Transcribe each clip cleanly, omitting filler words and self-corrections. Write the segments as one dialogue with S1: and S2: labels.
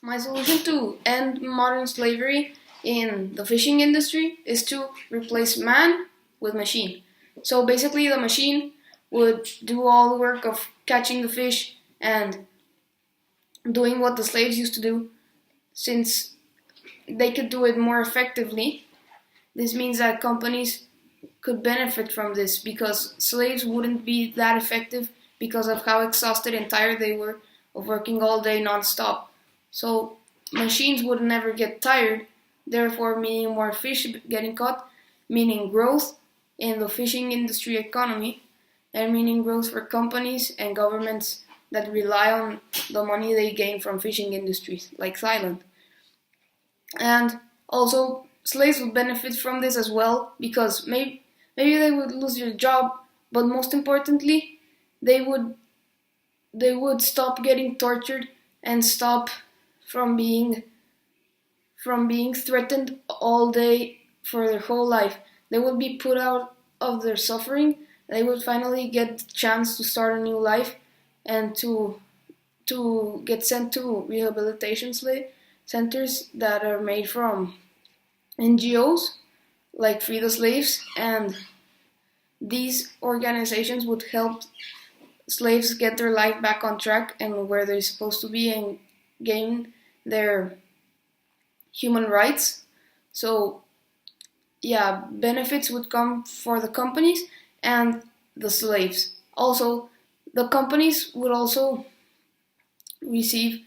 S1: My solution to end modern slavery in the fishing industry is to replace man with machine. So basically, the machine would do all the work of catching the fish and doing what the slaves used to do, since they could do it more effectively. This means that companies could benefit from this because slaves wouldn't be that effective because of how exhausted and tired they were of working all day non-stop. So machines would never get tired, therefore meaning more fish getting caught, meaning growth in the fishing industry economy, and meaning growth for companies and governments that rely on the money they gain from fishing industries, like Thailand. And also, slaves would benefit from this as well because maybe they would lose their job, but most importantly, they would they would stop getting tortured and stop from being threatened all day for their whole life. They would be put out of their suffering. They would finally get the chance to start a new life and to get sent to rehabilitation centers that are made from NGOs like Free the Slaves, and these organizations would help slaves get their life back on track and where they're supposed to be and gain their human rights. So yeah, benefits would come for the companies and the slaves. Also, the companies would also receive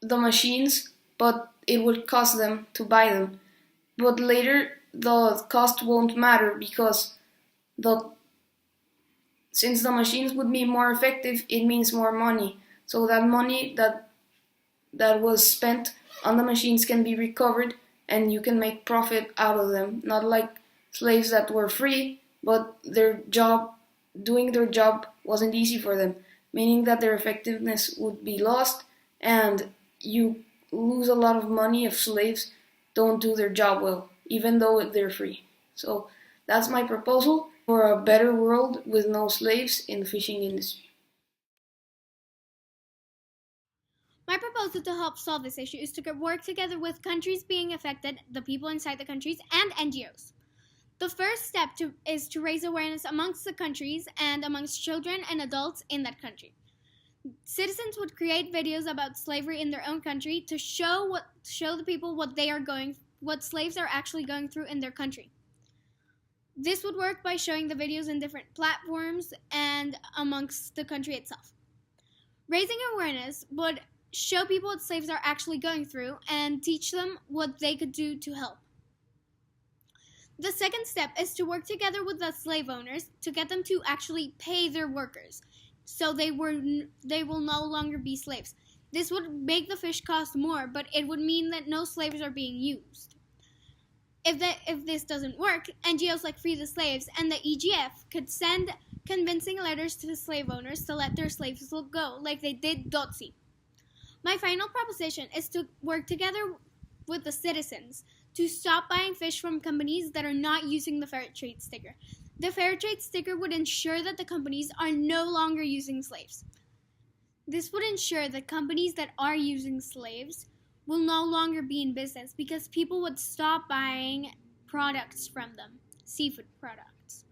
S1: the machines, but it would cost them to buy them. But later, the cost won't matter because the since the machines would be more effective, it means more money. So that money that was spent on the machines can be recovered and you can make profit out of them. Not like slaves that were free, but doing their job wasn't easy for them, meaning that their effectiveness would be lost and you lose a lot of money if slaves don't do their job well, even though they're free. So that's my proposal for a better world with no slaves in the fishing industry.
S2: My proposal to help solve this issue is to work together with countries being affected, the people inside the countries, and NGOs. The first step is to raise awareness amongst the countries and amongst children and adults in that country. Citizens would create videos about slavery in their own country to show the people what slaves are actually going through in their country. This would work by showing the videos in different platforms and amongst the country itself. Raising awareness would show people what slaves are actually going through and teach them what they could do to help. The second step is to work together with the slave owners to get them to actually pay their workers so they will no longer be slaves. This would make the fish cost more, but it would mean that no slaves are being used. If this doesn't work, NGOs like Free the Slaves and the EGF could send convincing letters to the slave owners to let their slaves go, like they did Dotsi. My final proposition is to work together with the citizens to stop buying fish from companies that are not using the fair trade sticker. The fair trade sticker would ensure that the companies are no longer using slaves. This would ensure that companies that are using slaves will no longer be in business because people would stop buying products from them, seafood products.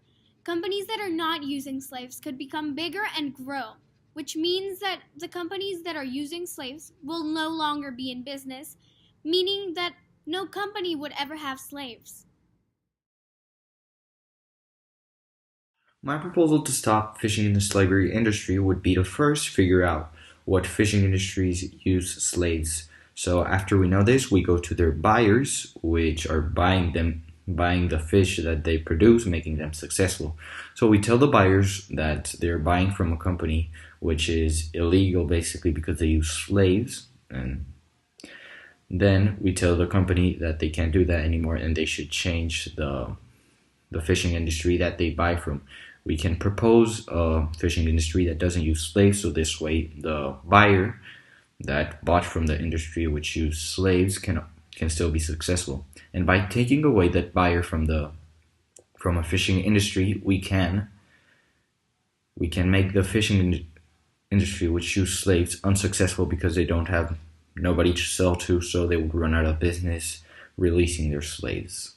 S2: Companies that are not using slaves could become bigger and grow, which means that the companies that are using slaves will no longer be in business, meaning that no company would ever have slaves.
S3: My proposal to stop fishing in the slavery industry would be to first figure out what fishing industries use slaves. So after we know this, we go to their buyers, which are buying the fish that they produce, making them successful. So we tell the buyers that they're buying from a company which is illegal basically because they use slaves, and then we tell the company that they can't do that anymore and they should change the fishing industry that they buy from. We can propose a fishing industry that doesn't use slaves, so this way the buyer that bought from the industry which used slaves can still be successful. And by taking away that buyer from a fishing industry, we can make the fishing industry which use slaves unsuccessful because they don't have nobody to sell to, so they would run out of business releasing their slaves.